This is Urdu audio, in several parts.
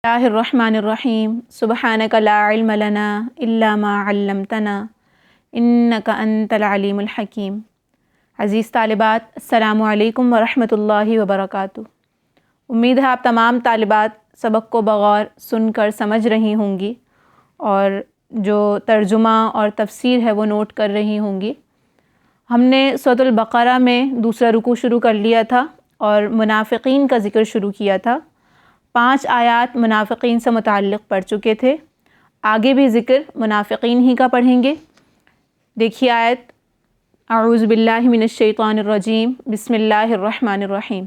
اللہ الرحمن الرحیم سبحانک لا علم لنا الا ما علمتنا انک انت العلیم الحکیم۔ عزیز طالبات، السلام علیکم ورحمۃ اللہ وبرکاتہ۔ امید ہے آپ تمام طالبات سبق کو بغور سن کر سمجھ رہی ہوں گی اور جو ترجمہ اور تفسیر ہے وہ نوٹ کر رہی ہوں گی۔ ہم نے سورۃ البقرہ میں دوسرا رکوع شروع کر لیا تھا اور منافقین کا ذکر شروع کیا تھا۔ 5 آیات منافقین سے متعلق پڑھ چکے تھے، آگے بھی ذکر منافقین ہی کا پڑھیں گے۔ دیکھیے آیت، اعوذ باللہ من الشیطان الرجیم، بسم اللہ الرحمن الرحیم۔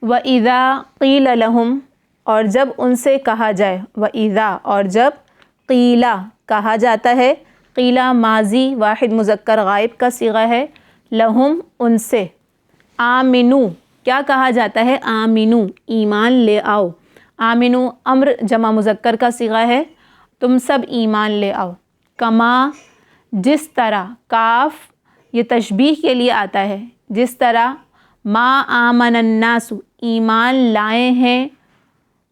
وَإِذَا قِيلَ لَهُمْ، اور جب ان سے کہا جائے، وَإِذَا، اور جب قیلا کہا جاتا ہے، قیلا ماضی واحد مذکر غائب کا صیغہ ہے، لہم ان سے، آمنو کیا کہا جاتا ہے، آمنو ایمان لے آؤ، آمنو امر جمع مذکر کا صیغہ ہے، تم سب ایمان لے آؤ، کما جس طرح، کاف یہ تشبیہ کے لیے آتا ہے، جس طرح، ما آمن الناس ایمان لائے ہیں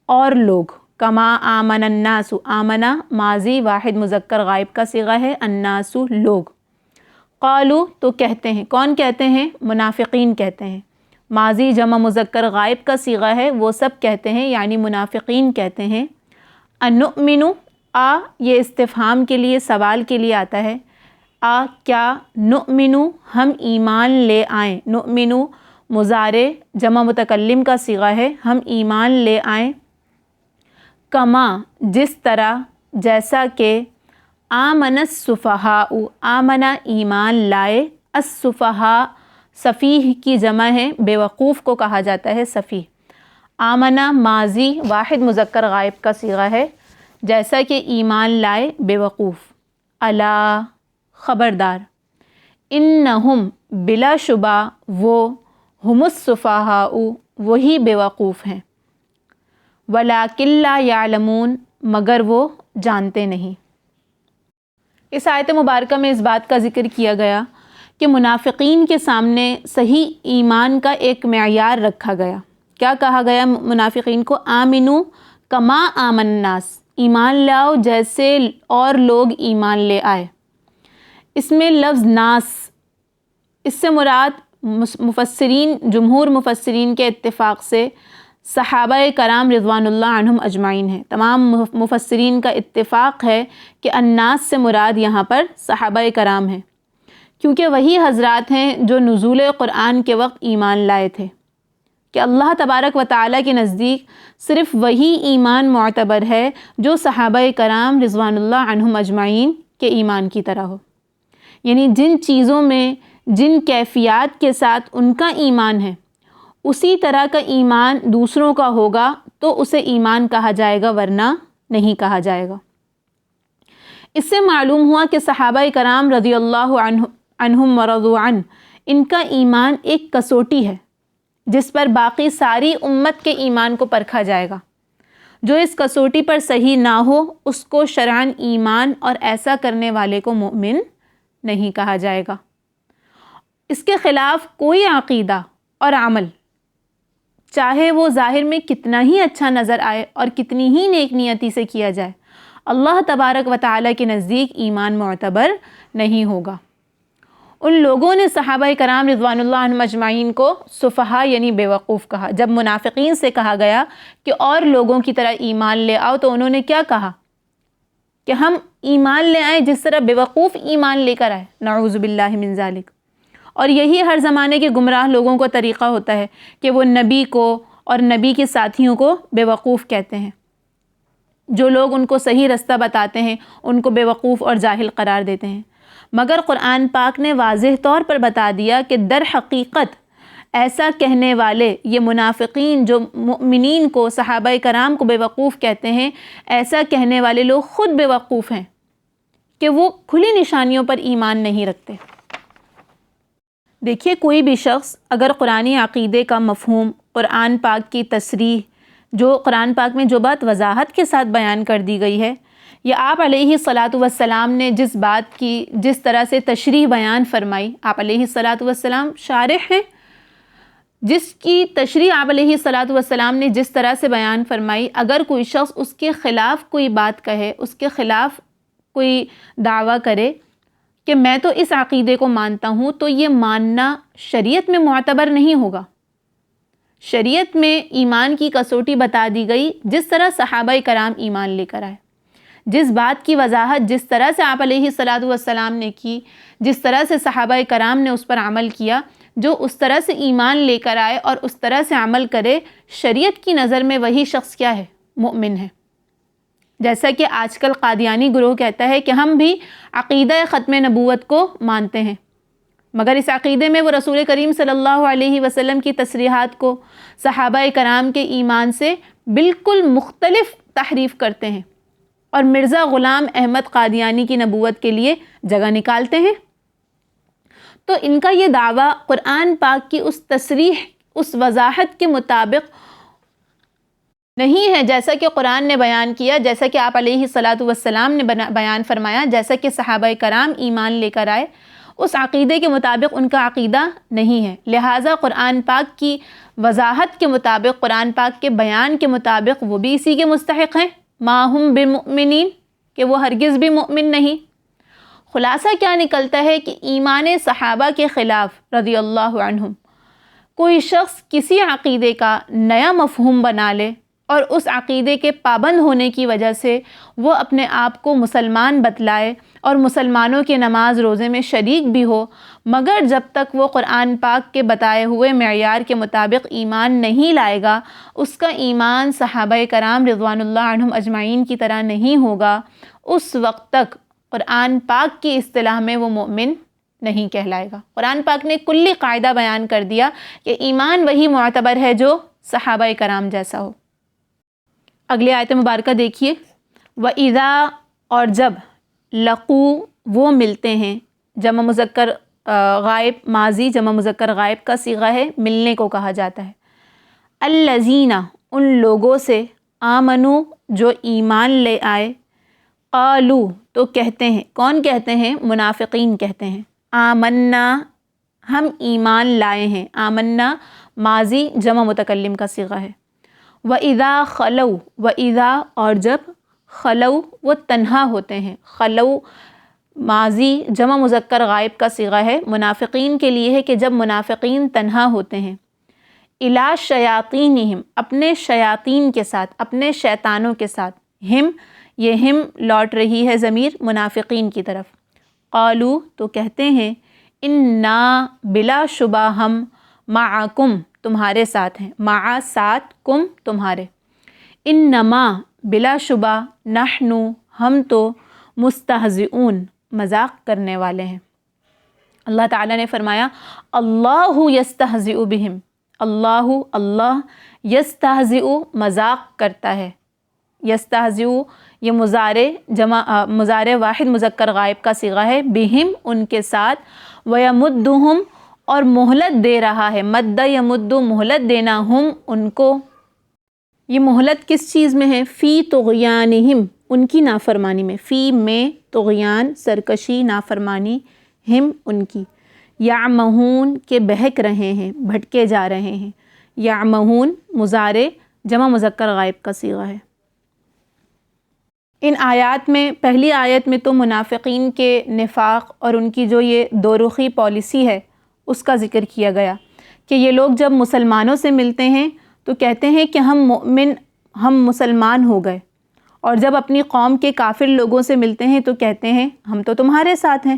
اور لوگ، کما آمن الناس، آمنا ماضی واحد مذکر غائب کا صیغہ ہے، الناس لوگ، قالو تو کہتے ہیں، کون کہتے ہیں، منافقین کہتے ہیں، ماضی جمع مذکر غائب کا صیغہ ہے، وہ سب کہتے ہیں یعنی منافقین کہتے ہیں، انؤمنو، آ یہ استفہام کے لیے سوال کے لیے آتا ہے، آ کیا، نؤمنو ہم ایمان لے آئیں، نؤمنو مضارع جمع متکلم کا صیغہ ہے، ہم ایمان لے آئیں، کما جس طرح، جیسا کہ، آمن السفہاء، آمنا ایمان لائے، السفہاء سفیہ کی جمع ہے، بے وقوف کو کہا جاتا ہے سفیہ، آمنا ماضی واحد مذکر غائب کا صیغہ ہے، جیسا کہ ایمان لائے بے وقوف، الا خبردار، انہم بلا شبہ وہ، ہم السفہاء وہی بے وقوف ہیں، ولکن لا یعلمون مگر وہ جانتے نہیں۔ اس آیت مبارکہ میں اس بات کا ذکر کیا گیا کہ منافقین کے سامنے صحیح ایمان کا ایک معیار رکھا گیا۔ کیا کہا گیا منافقین کو، آمنو کما آمن الناس، ایمان لاؤ جیسے اور لوگ ایمان لے آئے۔ اس میں لفظ ناس، اس سے مراد مفسرین، جمہور مفسرین کے اتفاق سے صحابہ کرام رضوان اللہ عنہم اجمعین ہیں۔ تمام مفسرین کا اتفاق ہے کہ الناس سے مراد یہاں پر صحابہ کرام ہیں، کیونکہ وہی حضرات ہیں جو نزول قرآن کے وقت ایمان لائے تھے، کہ اللہ تبارک و تعالیٰ کے نزدیک صرف وہی ایمان معتبر ہے جو صحابہ کرام رضوان اللہ عنہم اجمعین کے ایمان کی طرح ہو، یعنی جن چیزوں میں، جن کیفیات کے ساتھ ان کا ایمان ہے، اسی طرح کا ایمان دوسروں کا ہوگا تو اسے ایمان کہا جائے گا، ورنہ نہیں کہا جائے گا۔ اس سے معلوم ہوا کہ صحابہ کرام رضی اللہ عنہم ورضوا عنہ، ان کا ایمان ایک کسوٹی ہے جس پر باقی ساری امت کے ایمان کو پرکھا جائے گا۔ جو اس کسوٹی پر صحیح نہ ہو اس کو شرعاً ایمان اور ایسا کرنے والے کو مومن نہیں کہا جائے گا۔ اس کے خلاف کوئی عقیدہ اور عمل، چاہے وہ ظاہر میں کتنا ہی اچھا نظر آئے اور کتنی ہی نیک نیتی سے کیا جائے، اللہ تبارک و تعالیٰ کے نزدیک ایمان معتبر نہیں ہوگا۔ ان لوگوں نے صحابہ کرام رضوان اللہ عنہم اجمعین کو سفہاء یعنی بے وقوف کہا۔ جب منافقین سے کہا گیا کہ اور لوگوں کی طرح ایمان لے آؤ تو انہوں نے کیا کہا کہ ہم ایمان لے آئیں جس طرح بے وقوف ایمان لے کر آئے، نعوذ باللہ من ذالک۔ اور یہی ہر زمانے کے گمراہ لوگوں کو طریقہ ہوتا ہے کہ وہ نبی کو اور نبی کے ساتھیوں کو بے وقوف کہتے ہیں، جو لوگ ان کو صحیح رستہ بتاتے ہیں ان کو بے وقوف اور جاہل قرار دیتے ہیں۔ مگر قرآن پاک نے واضح طور پر بتا دیا کہ در حقیقت ایسا کہنے والے، یہ منافقین جو مؤمنین کو، صحابہ کرام کو بے وقوف کہتے ہیں، ایسا کہنے والے لوگ خود بے وقوف ہیں کہ وہ کھلی نشانیوں پر ایمان نہیں رکھتے۔ دیکھیے، کوئی بھی شخص اگر قرآنی عقیدے کا مفہوم، قرآن پاک کی تصریح، جو قرآن پاک میں جو بات وضاحت کے ساتھ بیان کر دی گئی ہے، یا آپ علیہ الصلاۃ والسلام نے جس بات کی، جس طرح سے تشریح بیان فرمائی، آپ علیہ الصلاۃ والسلام شارح ہیں، جس کی تشریح آپ علیہ الصلاۃ والسلام نے جس طرح سے بیان فرمائی، اگر کوئی شخص اس کے خلاف کوئی بات کہے، اس کے خلاف کوئی دعویٰ کرے کہ میں تو اس عقیدے کو مانتا ہوں، تو یہ ماننا شریعت میں معتبر نہیں ہوگا۔ شریعت میں ایمان کی کسوٹی بتا دی گئی، جس طرح صحابہ کرام ایمان لے کر آئے، جس بات کی وضاحت جس طرح سے آپ علیہ الصلاۃ والسلام نے کی، جس طرح سے صحابہ کرام نے اس پر عمل کیا، جو اس طرح سے ایمان لے کر آئے اور اس طرح سے عمل کرے، شریعت کی نظر میں وہی شخص کیا ہے؟ مؤمن ہے۔ جیسا کہ آج کل قادیانی گروہ کہتا ہے کہ ہم بھی عقیدہ ختم نبوت کو مانتے ہیں، مگر اس عقیدے میں وہ رسول کریم صلی اللہ علیہ وسلم کی تصریحات کو صحابہ کرام کے ایمان سے بالکل مختلف تحریف کرتے ہیں اور مرزا غلام احمد قادیانی کی نبوت کے لیے جگہ نکالتے ہیں۔ تو ان کا یہ دعویٰ قرآن پاک کی اس تصریح، اس وضاحت کے مطابق نہیں ہے جیسا کہ قرآن نے بیان کیا، جیسا کہ آپ علیہ الصلاۃ والسلام نے بیان فرمایا، جیسا کہ صحابہ کرام ایمان لے کر آئے، اس عقیدے کے مطابق ان کا عقیدہ نہیں ہے۔ لہٰذا قرآن پاک کی وضاحت کے مطابق، قرآن پاک کے بیان کے مطابق وہ بھی اسی کے مستحق ہیں، ما ہم بمؤمنین، کہ وہ ہرگز بھی مؤمن نہیں۔ خلاصہ کیا نکلتا ہے کہ ایمان صحابہ کے خلاف رضی اللہ عنہم کوئی شخص کسی عقیدے کا نیا مفہوم بنا لے اور اس عقیدے کے پابند ہونے کی وجہ سے وہ اپنے آپ کو مسلمان بتلائے اور مسلمانوں کے نماز روزے میں شریک بھی ہو، مگر جب تک وہ قرآن پاک کے بتائے ہوئے معیار کے مطابق ایمان نہیں لائے گا، اس کا ایمان صحابہ کرام رضوان اللہ عنہم اجمعین کی طرح نہیں ہوگا، اس وقت تک قرآن پاک کی اصطلاح میں وہ مومن نہیں کہلائے گا۔ قرآن پاک نے کلی قاعدہ بیان کر دیا کہ ایمان وہی معتبر ہے جو صحابہ کرام جیسا ہو۔ اگلی آیت مبارکہ دیکھیے، وَإِذَا، اور جب، لَقُوا، وہ ملتے ہیں، جمع مذکر غائب، ماضی جمع مذکر غائب کا صیغہ ہے، ملنے کو کہا جاتا ہے۔ الَّذِينَ، ان لوگوں سے، آمنوا، جو ایمان لے آئے، قالوا، تو کہتے ہیں، کون کہتے ہیں؟ منافقین کہتے ہیں، آمنا، ہم ایمان لائے ہیں۔ آمنا ماضی جمع متکلم کا صیغہ ہے۔ وَإِذَا خَلَوْا، وَإِذَا، اور جب، خلو، وہ تنہا ہوتے ہیں۔ خلو ماضی جمع مذکر غائب کا صیغہ ہے، منافقین کے لیے ہے کہ جب منافقین تنہا ہوتے ہیں۔ اِلیٰ شیاطینہم، اپنے شیاطین کے ساتھ، اپنے شیطانوں کے ساتھ۔ ہم، یہ ہم لوٹ رہی ہے ضمیر منافقین کی طرف۔ قالو، تو کہتے ہیں، انا، بلا شبہ ہم، معکم، تمہارے ساتھ ہیں، مع ساتھ، کم تمہارے، انما، بلا شبہ، نحن، ہم تو، مستہزئون، مذاق کرنے والے ہیں۔ اللہ تعالیٰ نے فرمایا، اللہ یستہزئ بہم، اللہ یستہزئ، مذاق کرتا ہے۔ یستہزئ یہ مضارع واحد مذکر غائب کا صیغہ ہے، بہم، ان کے ساتھ، ویمدہم، اور مہلت دے رہا ہے، مد یمد، مہلت دینا، ہم، ان کو، یہ مہلت کس چیز میں ہے؟ فی طغیانہم، ان کی نافرمانی میں، فی میں طغیان، سرکشی، نافرمانی، ہم، ان کی، یعمہون، کے بہک رہے ہیں، بھٹکے جا رہے ہیں، یعمہون مضارع جمع مذکر غائب کا صیغہ ہے۔ ان آیات میں، پہلی آیت میں تو منافقین کے نفاق اور ان کی جو یہ دو رخی پالیسی ہے اس کا ذکر کیا گیا کہ یہ لوگ جب مسلمانوں سے ملتے ہیں تو کہتے ہیں کہ ہم مؤمن، ہم مسلمان ہو گئے، اور جب اپنی قوم کے کافر لوگوں سے ملتے ہیں تو کہتے ہیں ہم تو تمہارے ساتھ ہیں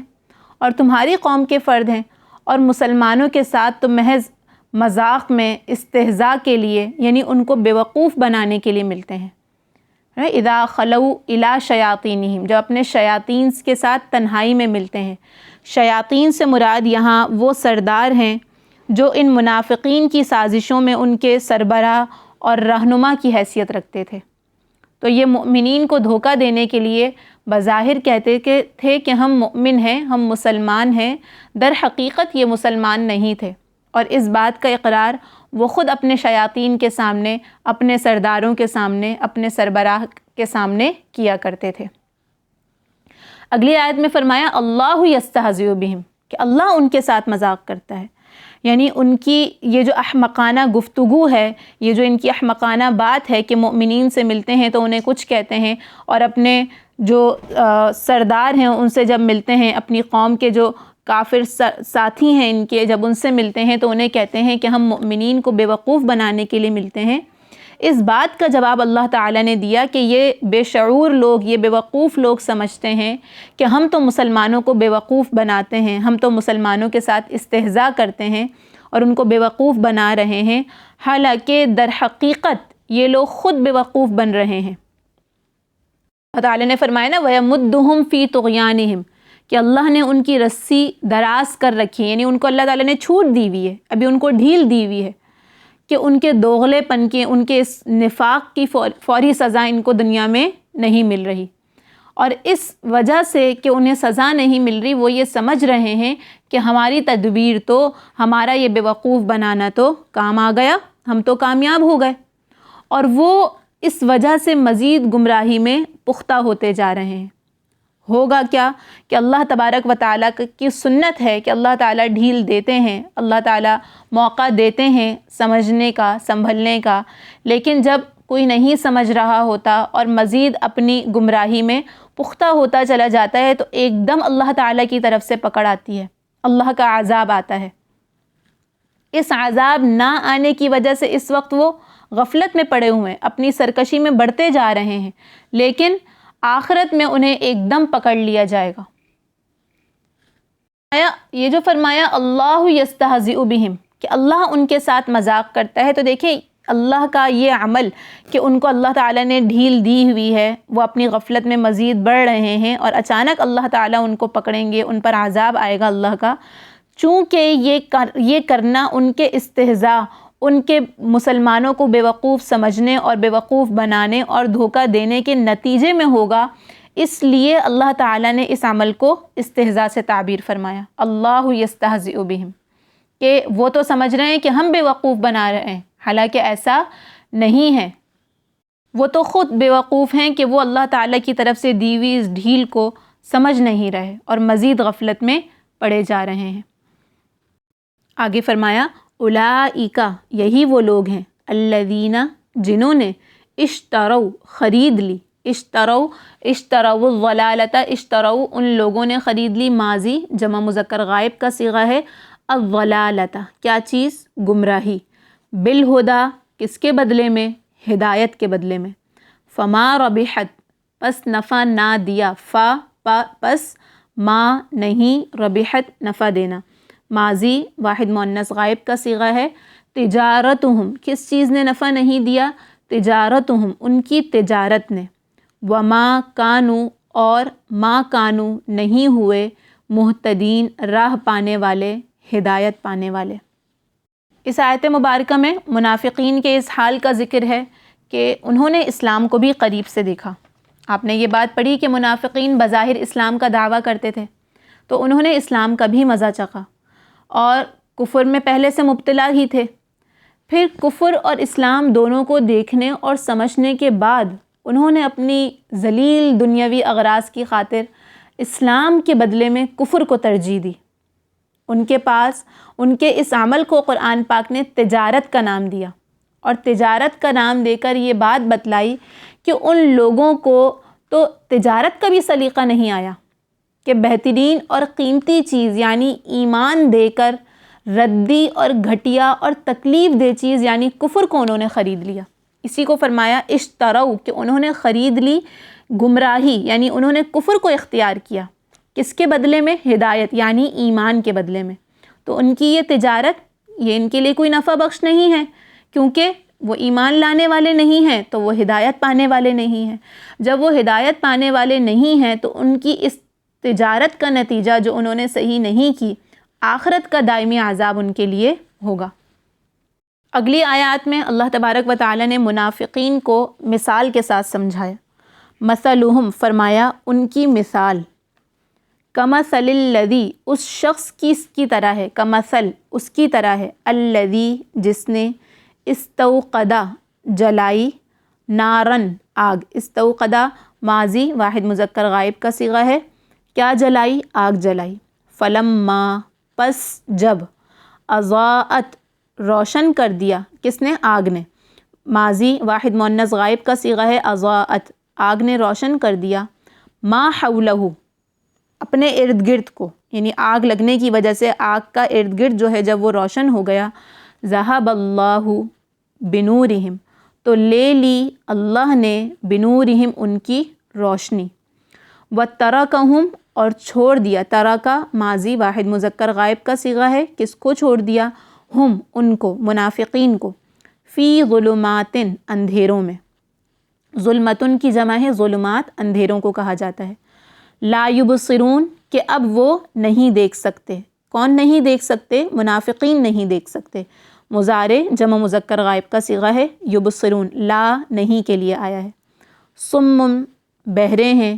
اور تمہاری قوم کے فرد ہیں، اور مسلمانوں کے ساتھ تو محض مذاق میں، استہزاء کے لیے، یعنی ان کو بیوقوف بنانے کے لیے ملتے ہیں۔ اذا خلو الی شیاطینہم، جب اپنے شیاطین کے ساتھ تنہائی میں ملتے ہیں۔ شیاطین سے مراد یہاں وہ سردار ہیں جو ان منافقین کی سازشوں میں ان کے سربراہ اور رہنما کی حیثیت رکھتے تھے۔ تو یہ مؤمنین کو دھوکہ دینے کے لیے بظاہر کہتے تھے کہ ہم مؤمن ہیں، ہم مسلمان ہیں، در حقیقت یہ مسلمان نہیں تھے، اور اس بات کا اقرار وہ خود اپنے شیاطین کے سامنے، اپنے سرداروں کے سامنے، اپنے سربراہ کے سامنے کیا کرتے تھے۔ اگلی آیت میں فرمایا، اللہ یستہزئ بہم، کہ اللہ ان کے ساتھ مذاق کرتا ہے۔ یعنی ان کی یہ جو احمقانہ گفتگو ہے، یہ جو ان کی احمقانہ بات ہے کہ مؤمنین سے ملتے ہیں تو انہیں کچھ کہتے ہیں، اور اپنے جو سردار ہیں ان سے جب ملتے ہیں، اپنی قوم کے جو کافر ساتھی ہیں ان کے، جب ان سے ملتے ہیں تو انہیں کہتے ہیں کہ ہم مؤمنین کو بیوقوف بنانے کے لیے ملتے ہیں۔ اس بات کا جواب اللہ تعالیٰ نے دیا کہ یہ بے شعور لوگ، یہ بیوقوف لوگ سمجھتے ہیں کہ ہم تو مسلمانوں کو بیوقوف بناتے ہیں، ہم تو مسلمانوں کے ساتھ استہزاء کرتے ہیں اور ان کو بیوقوف بنا رہے ہیں، حالانکہ در حقیقت یہ لوگ خود بیوقوف بن رہے ہیں۔ اللہ تعالیٰ نے فرمایا نا وَيَمُدُّهُمْ فِي طُغْيَانِهِمْ، کہ اللہ نے ان کی رسی دراز کر رکھی ہے، یعنی ان کو اللہ تعالیٰ نے چھوٹ دی ہوئی ہے، ابھی ان کو ڈھیل دی ہوئی ہے کہ ان کے دوغلے پن کے، ان کے اس نفاق کی فوری سزا ان کو دنیا میں نہیں مل رہی، اور اس وجہ سے کہ انہیں سزا نہیں مل رہی وہ یہ سمجھ رہے ہیں کہ ہماری تدبیر تو، ہمارا یہ بیوقوف بنانا تو کام آ گیا، ہم تو کامیاب ہو گئے، اور وہ اس وجہ سے مزید گمراہی میں پختہ ہوتے جا رہے ہیں۔ ہوگا کیا کہ اللہ تبارک و تعالیٰ کی سنت ہے کہ اللہ تعالیٰ ڈھیل دیتے ہیں، اللہ تعالیٰ موقع دیتے ہیں سمجھنے کا، سنبھلنے کا، لیکن جب کوئی نہیں سمجھ رہا ہوتا اور مزید اپنی گمراہی میں پختہ ہوتا چلا جاتا ہے تو ایک دم اللہ تعالیٰ کی طرف سے پکڑ آتی ہے، اللہ کا عذاب آتا ہے۔ اس عذاب نہ آنے کی وجہ سے اس وقت وہ غفلت میں پڑے ہوئے ہیں، اپنی سرکشی میں بڑھتے جا رہے ہیں، لیکن آخرت میں انہیں ایک دم پکڑ لیا جائے گا۔ یہ جو فرمایا اللہ یستہزئ بہم، کہ اللہ ان کے ساتھ مذاق کرتا ہے، تو دیکھیں اللہ کا یہ عمل کہ ان کو اللہ تعالیٰ نے ڈھیل دی ہوئی ہے، وہ اپنی غفلت میں مزید بڑھ رہے ہیں اور اچانک اللہ تعالیٰ ان کو پکڑیں گے، ان پر عذاب آئے گا اللہ کا، چونکہ یہ کرنا ان کے استہزاء، ان کے مسلمانوں کو بیوقوف سمجھنے اور بیوقوف بنانے اور دھوکہ دینے کے نتیجے میں ہوگا، اس لیے اللہ تعالیٰ نے اس عمل کو استہزاء سے تعبیر فرمایا، اللہ یستہزئ بہم، کہ وہ تو سمجھ رہے ہیں کہ ہم بیوقوف بنا رہے ہیں، حالانکہ ایسا نہیں ہے، وہ تو خود بیوقوف ہیں کہ وہ اللہ تعالیٰ کی طرف سے دی ہوئی اس ڈھیل کو سمجھ نہیں رہے اور مزید غفلت میں پڑے جا رہے ہیں۔ آگے فرمایا اولئک، یہی وہ لوگ ہیں، الذین، جنہوں نے اشتروا، خرید لی، اشتروا الضلالۃ، اشتروا ان لوگوں نے خرید لی، ماضی جمع مذکر غائب کا صیغہ ہے، الضلالۃ، کیا چیز؟ گمراہی، بالہدی، کس کے بدلے میں؟ ہدایت کے بدلے میں، فما ربحت، پس نفع نہ دیا، پس ما نہیں، ربحت نفع دینا، ماضی واحد مؤنث غائب کا صیغہ ہے، تجارتہم، کس چیز نے نفع نہیں دیا؟ تجارتہم، ان کی تجارت نے، وما کانوا، اور ما کانوا، نہیں ہوئے، مہتدین، راہ پانے والے، ہدایت پانے والے۔ اس آیت مبارکہ میں منافقین کے اس حال کا ذکر ہے کہ انہوں نے اسلام کو بھی قریب سے دیکھا۔ آپ نے یہ بات پڑھی کہ منافقین بظاہر اسلام کا دعویٰ کرتے تھے، تو انہوں نے اسلام کا بھی مزہ چکھا اور کفر میں پہلے سے مبتلا ہی تھے، پھر کفر اور اسلام دونوں کو دیکھنے اور سمجھنے کے بعد انہوں نے اپنی ذلیل دنیاوی اغراض کی خاطر اسلام کے بدلے میں کفر کو ترجیح دی۔ ان کے پاس ان کے اس عمل کو قرآن پاک نے تجارت کا نام دیا، اور تجارت کا نام دے کر یہ بات بتلائی کہ ان لوگوں کو تو تجارت کا بھی سلیقہ نہیں آیا کہ بہترین اور قیمتی چیز یعنی ایمان دے کر ردی اور گھٹیا اور تکلیف دہ چیز یعنی کفر کو انہوں نے خرید لیا۔ اسی کو فرمایا اشتروا، کہ انہوں نے خرید لی گمراہی، یعنی انہوں نے کفر کو اختیار کیا، کس کے بدلے میں؟ ہدایت یعنی ایمان کے بدلے میں۔ تو ان کی یہ تجارت، یہ ان کے لیے کوئی نفع بخش نہیں ہے، کیونکہ وہ ایمان لانے والے نہیں ہیں تو وہ ہدایت پانے والے نہیں ہیں۔ جب وہ ہدایت پانے والے نہیں ہیں تو ان کی اس تجارت کا نتیجہ جو انہوں نے صحیح نہیں کی، آخرت کا دائمی عذاب ان کے لیے ہوگا۔ اگلی آیات میں اللہ تبارک و تعالی نے منافقین کو مثال کے ساتھ سمجھایا۔ مثلہم، فرمایا ان کی مثال، کمثل الذی، اس شخص کی طرح ہے، کمثل اس کی طرح ہے، الذی جس نے، استوقدا جلائی، نارن آگ، استوقدا ماضی واحد مذکر غائب کا صیغہ ہے، کیا جلائی؟ آگ جلائی، فلما پس جب، اضاءت روشن کر دیا، کس نے؟ آگ نے۔ ماضی واحد مؤنث غائب کا صیغہ ہے اضاءت، آگ نے روشن کر دیا، ما حولہ اپنے ارد گرد کو، یعنی آگ لگنے کی وجہ سے آگ کا ارد گرد جو ہے جب وہ روشن ہو گیا، ذہب اللہ بنورہم تو لے لی اللہ نے بنورہم ان کی روشنی، وترکہم اور چھوڑ دیا، ترکا ماضی واحد مذکر غائب کا صیغہ ہے، کس کو چھوڑ دیا؟ ہم ان کو، منافقین کو، فی ظلمات اندھیروں میں، ظلمتن کی جمع ہے ظلمات، اندھیروں کو کہا جاتا ہے، لا یبصرون کہ اب وہ نہیں دیکھ سکتے، کون نہیں دیکھ سکتے؟ منافقین نہیں دیکھ سکتے، مضارع جمع مذکر غائب کا صیغہ ہے، یبصرون لا نہیں کے لیے آیا ہے، صم بہرے ہیں،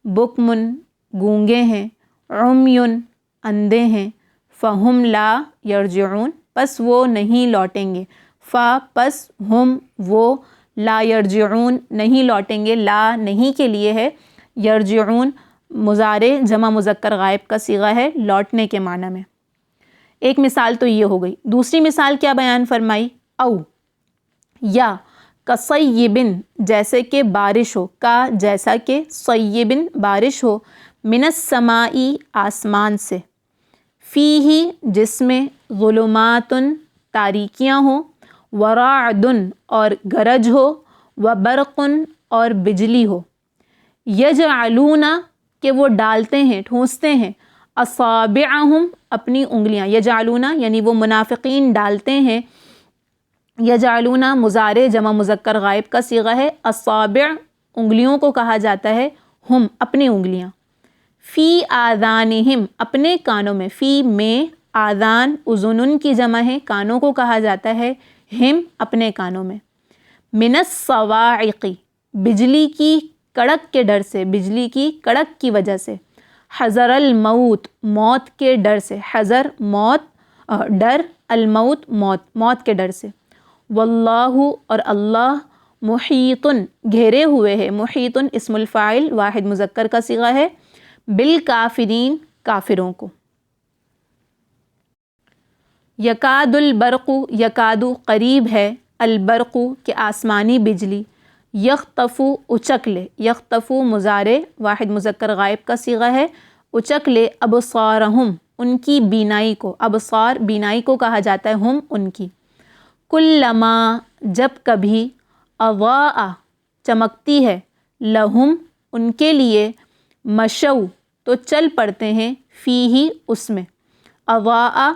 بکمن گونگے ہیں، عمیٌ اندھے ہیں، فہم لا یرجعون پس وہ نہیں لوٹیں گے، پس ہم وہ لا یرجعون نہیں لوٹیں گے، لا نہیں کے لیے ہے، یرجعون مضارع جمع مذکر غائب کا صیغہ ہے لوٹنے کے معنی میں۔ ایک مثال تو یہ ہو گئی، دوسری مثال کیا بیان فرمائی؟ او یا کصیبن جیسے کہ بارش ہو، کا جیسا کہ صیبن بارش ہو، من السمائی آسمان سے، فیہ جس میں ظلماتن تاریکیاں ہوں، ورعدن اور گرج ہو، وبرقن اور بجلی ہو، یجعلون کہ وہ ڈالتے ہیں ٹھونستے ہیں، اصابعہم اپنی انگلیاں، یجعلون یعنی وہ منافقین ڈالتے ہیں، یجعلون مضارع جمع مذکر غائب کا صیغہ ہے، اصابع انگلیوں کو کہا جاتا ہے، ہم اپنی انگلیاں، فی آذانہم اپنے کانوں میں، فی میں، آذان اذنن کی جمع ہے، کانوں کو کہا جاتا ہے، ہم اپنے کانوں میں، من الصواعق بجلی کی کڑک کے ڈر سے، بجلی کی کڑک کی وجہ سے، حذر الموت موت کے ڈر سے، حذر موت ڈر، الموت موت موت کے ڈر سے، واللہ اور اللہ محیطن گھیرے ہوئے ہے، محیطن اسم الفاعل واحد مذکر کا صیغہ ہے، بالکافرین کافروں کو۔ یکاد البرق یکاد قریب ہے، البرق کہ آسمانی بجلی، یخطف اچک لے، یخطف مضارع واحد مذکر غائب کا صیغہ ہے، اچک لے ابصارہم ان کی بینائی کو، ابصار بینائی کو کہا جاتا ہے، ہم ان کی، کلما جب کبھی، اضاء چمکتی ہے، لہم ان کے لیے، مشو تو چل پڑتے ہیں، فیہ اس میں، اضاء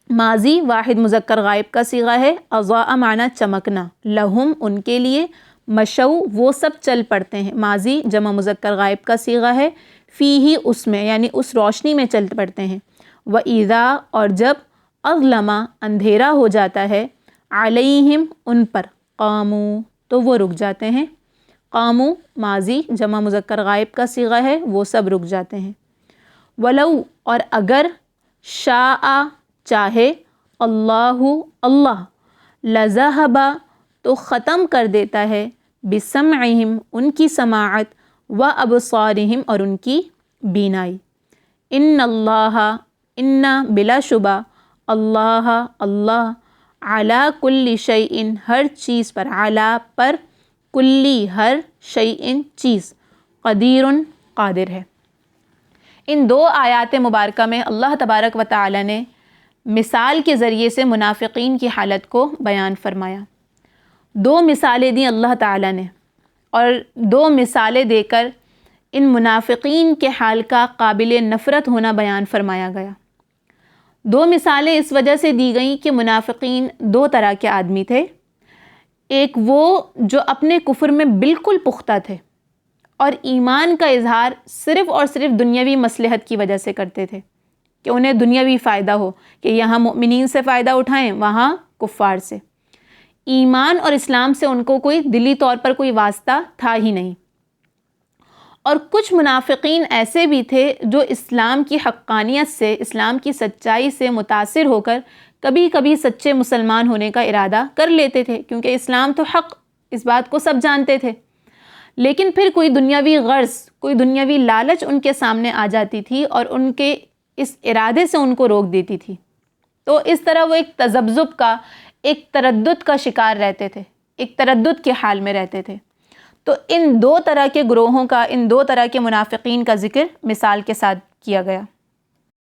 ماضی واحد مذکر غائب کا صیغہ ہے، اضاء معنی چمکنا، لہم ان کے لیے، مشو وہ سب چل پڑتے ہیں، ماضی جمع مذکر غائب کا صیغہ ہے، فیہ اس میں یعنی اس روشنی میں چل پڑتے ہیں، وَإِذَا اور جب، اظلم اندھیرا ہو جاتا ہے، علیہم ان پر، قاموا تو وہ رک جاتے ہیں، قاموا ماضی جمع مذکر غائب کا صیغہ ہے، وہ سب رک جاتے ہیں، ولو اور اگر، شاء چاہے، اللہ اللہ، لذہب تو ختم کر دیتا ہے، بسمعہم ان کی سماعت، وابصارہم اور ان کی بینائی، ان اللہ ان بلا شبہ، اللہ اللہ، علی کل شیء ہر چیز پر، علی پر، کلی ہر، شیء چیز، قدیر قادر ہے۔ ان دو آیات مبارکہ میں اللہ تبارک و تعالی نے مثال کے ذریعے سے منافقین کی حالت کو بیان فرمایا، دو مثالیں دیں اللہ تعالی نے، اور دو مثالیں دے کر ان منافقین کے حال کا قابل نفرت ہونا بیان فرمایا گیا۔ دو مثالیں اس وجہ سے دی گئیں کہ منافقین دو طرح کے آدمی تھے، ایک وہ جو اپنے کفر میں بالکل پختہ تھے اور ایمان کا اظہار صرف اور صرف دنیاوی مصلحت کی وجہ سے کرتے تھے، کہ انہیں دنیاوی فائدہ ہو، کہ یہاں مؤمنین سے فائدہ اٹھائیں، وہاں کفار سے، ایمان اور اسلام سے ان کو کوئی دلی طور پر کوئی واسطہ تھا ہی نہیں۔ اور کچھ منافقین ایسے بھی تھے جو اسلام کی حقانیت سے، اسلام کی سچائی سے متاثر ہو کر کبھی کبھی سچے مسلمان ہونے کا ارادہ کر لیتے تھے، کیونکہ اسلام تو حق، اس بات کو سب جانتے تھے، لیکن پھر کوئی دنیاوی غرض، کوئی دنیاوی لالچ ان کے سامنے آ جاتی تھی اور ان کے اس ارادے سے ان کو روک دیتی تھی۔ تو اس طرح وہ ایک تذبذب کا، ایک تردد کا شکار رہتے تھے، ایک تردد کے حال میں رہتے تھے۔ تو ان دو طرح کے گروہوں کا، ان دو طرح کے منافقین کا ذکر مثال کے ساتھ کیا گیا۔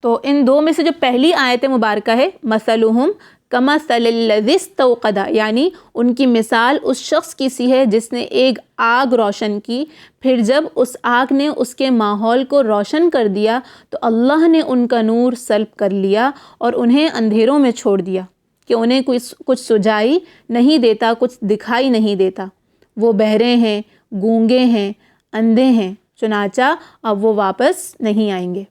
تو ان دو میں سے جو پہلی آیت مبارکہ ہے مثلہم کمثل الذی استوقد، یعنی ان کی مثال اس شخص کی سی ہے جس نے ایک آگ روشن کی، پھر جب اس آگ نے اس کے ماحول کو روشن کر دیا تو اللہ نے ان کا نور سلب کر لیا اور انہیں اندھیروں میں چھوڑ دیا کہ انہیں کچھ سجائی نہیں دیتا، کچھ دکھائی نہیں دیتا، وہ بہرے ہیں، گونگے ہیں، اندھے ہیں، چنانچہ اب وہ واپس نہیں آئیں گے۔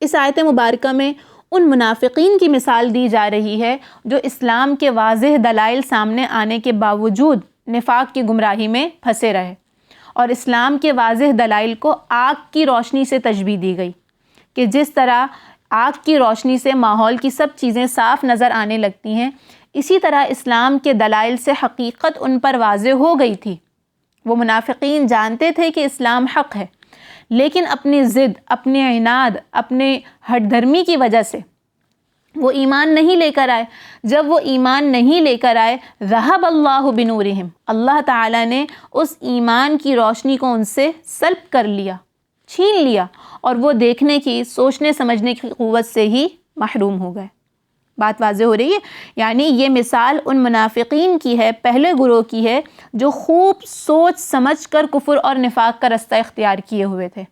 اس آیت مبارکہ میں ان منافقین کی مثال دی جا رہی ہے جو اسلام کے واضح دلائل سامنے آنے کے باوجود نفاق کی گمراہی میں پھنسے رہے، اور اسلام کے واضح دلائل کو آگ کی روشنی سے تشبیہ دی گئی کہ جس طرح آگ کی روشنی سے ماحول کی سب چیزیں صاف نظر آنے لگتی ہیں، اسی طرح اسلام کے دلائل سے حقیقت ان پر واضح ہو گئی تھی۔ وہ منافقین جانتے تھے کہ اسلام حق ہے، لیکن اپنی ضد، اپنے عناد، اپنے ہٹ دھرمی کی وجہ سے وہ ایمان نہیں لے کر آئے۔ جب وہ ایمان نہیں لے کر آئے، ذہب اللہ بنورہم، اللہ تعالیٰ نے اس ایمان کی روشنی کو ان سے سلب کر لیا، چھین لیا، اور وہ دیکھنے کی، سوچنے سمجھنے کی قوت سے ہی محروم ہو گئے۔ بات واضح ہو رہی ہے؟ یعنی یہ مثال ان منافقین کی ہے، پہلے گروہ کی ہے جو خوب سوچ سمجھ کر کفر اور نفاق کا رستہ اختیار کیے ہوئے تھے۔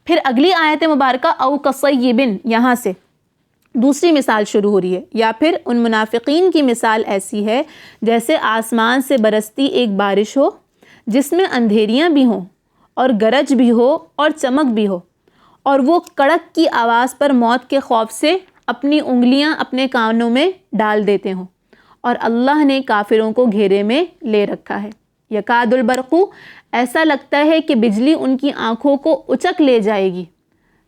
پھر اگلی آیت مبارکہ او کصیب، یہاں سے دوسری مثال شروع ہو رہی ہے، یا پھر ان منافقین کی مثال ایسی ہے جیسے آسمان سے برستی ایک بارش ہو جس میں اندھیریاں بھی ہوں اور گرج بھی ہو اور چمک بھی ہو، اور وہ کڑک کی آواز پر موت کے خوف سے اپنی انگلیاں اپنے کانوں میں ڈال دیتے ہوں، اور اللہ نے کافروں کو گھیرے میں لے رکھا ہے۔ یکاد البرق، ایسا لگتا ہے کہ بجلی ان کی آنکھوں کو اچک لے جائے گی۔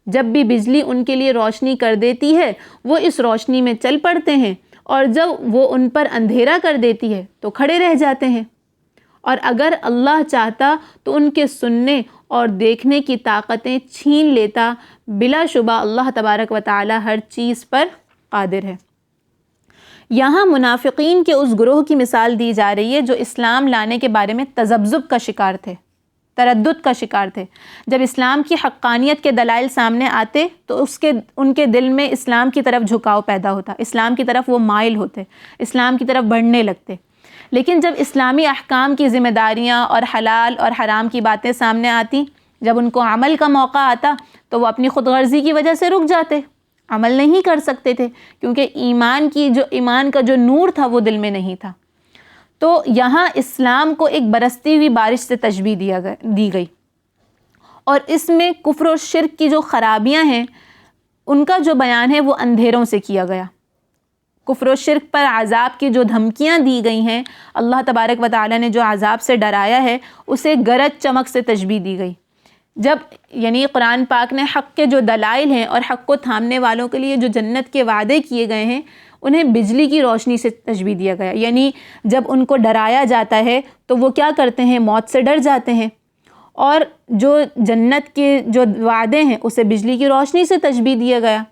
جب بھی بجلی ان کے لیے روشنی کر دیتی ہے وہ اس روشنی میں چل پڑتے ہیں، اور جب وہ ان پر اندھیرا کر دیتی ہے تو کھڑے رہ جاتے ہیں، اور اگر اللہ چاہتا تو ان کے سننے اور دیکھنے کی طاقتیں چھین لیتا۔ بلا شبہ اللہ تبارک و تعالی ہر چیز پر قادر ہے۔ یہاں منافقین کے اس گروہ کی مثال دی جا رہی ہے جو اسلام لانے کے بارے میں تذبذب کا شکار تھے، تردد کا شکار تھے۔ جب اسلام کی حقانیت کے دلائل سامنے آتے تو ان کے دل میں اسلام کی طرف جھکاؤ پیدا ہوتا، اسلام کی طرف وہ مائل ہوتے، اسلام کی طرف بڑھنے لگتے۔ لیکن جب اسلامی احکام کی ذمہ داریاں اور حلال اور حرام کی باتیں سامنے آتی، جب ان کو عمل کا موقع آتا تو وہ اپنی خود غرضی کی وجہ سے رک جاتے، عمل نہیں کر سکتے تھے، کیونکہ ایمان کا جو نور تھا وہ دل میں نہیں تھا۔ تو یہاں اسلام کو ایک برستی ہوئی بارش سے تشبیہ دی گئی، اور اس میں کفر و شرک کی جو خرابیاں ہیں ان کا جو بیان ہے وہ اندھیروں سے کیا گیا۔ کفر و شرک پر عذاب کی جو دھمکیاں دی گئی ہیں، اللہ تبارک و تعالیٰ نے جو عذاب سے ڈرایا ہے اسے گرج چمک سے تشبیہ دی گئی۔ جب یعنی قرآن پاک نے حق کے جو دلائل ہیں اور حق کو تھامنے والوں کے لیے جو جنت کے وعدے کیے گئے ہیں انہیں بجلی کی روشنی سے تشبیہ دیا گیا، یعنی جب ان کو ڈرایا جاتا ہے تو وہ کیا کرتے ہیں؟ موت سے ڈر جاتے ہیں، اور جو جنت کے جو وعدے ہیں اسے بجلی کی روشنی سے تشبیہ دیا گیا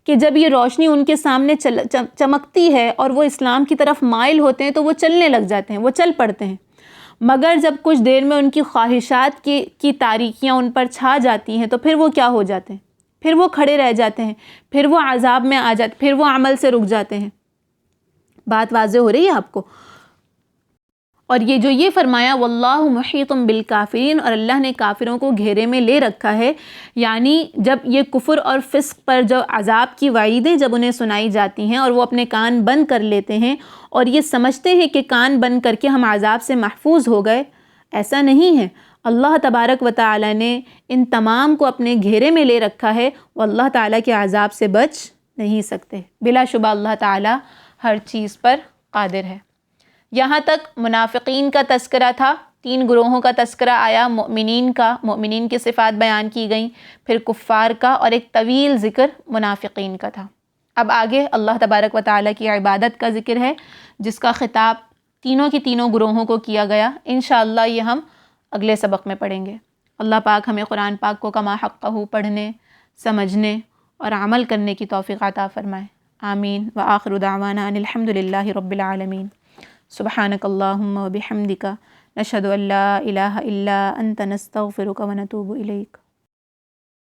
کہ جب یہ روشنی ان کے سامنے چمکتی ہے اور وہ اسلام کی طرف مائل ہوتے ہیں تو وہ چلنے لگ جاتے ہیں، وہ چل پڑتے ہیں، مگر جب کچھ دیر میں ان کی خواہشات کی تاریکیاں ان پر چھا جاتی ہیں تو پھر وہ کیا ہو جاتے ہیں؟ پھر وہ کھڑے رہ جاتے ہیں، پھر وہ عذاب میں آ جاتے، پھر وہ عمل سے رک جاتے ہیں۔ بات واضح ہو رہی ہے آپ کو؟ اور یہ فرمایا واللہ محیط بالکافرین، اور اللہ نے کافروں کو گھیرے میں لے رکھا ہے، یعنی جب یہ کفر اور فسق پر جو عذاب کی وعیدیں جب انہیں سنائی جاتی ہیں اور وہ اپنے کان بند کر لیتے ہیں اور یہ سمجھتے ہیں کہ کان بند کر کے ہم عذاب سے محفوظ ہو گئے، ایسا نہیں ہے۔ اللہ تبارک و تعالی نے ان تمام کو اپنے گھیرے میں لے رکھا ہے، وہ اللہ تعالیٰ کے عذاب سے بچ نہیں سکتے۔ بلا شبہ اللہ تعالیٰ ہر چیز پر قادر ہے۔ یہاں تک منافقین کا تذکرہ تھا، 3 گروہوں کا تذکرہ آیا، مومنین کی صفات بیان کی گئیں، پھر کفار کا، اور ایک طویل ذکر منافقین کا تھا۔ اب آگے اللہ تبارک و تعالیٰ کی عبادت کا ذکر ہے جس کا خطاب تینوں کی تینوں گروہوں کو کیا گیا۔ انشاءاللہ یہ ہم اگلے سبق میں پڑھیں گے۔ اللہ پاک ہمیں قرآن پاک کو کما حقہ پڑھنے، سمجھنے اور عمل کرنے کی توفیق عطا فرمائے۔ آمین وآخر دعوانا ان الحمد للہ رب العالمین سبحانک اللہم وبحمدک نشہد ان لا الہ الا انت نستغفرک ونتوب الیک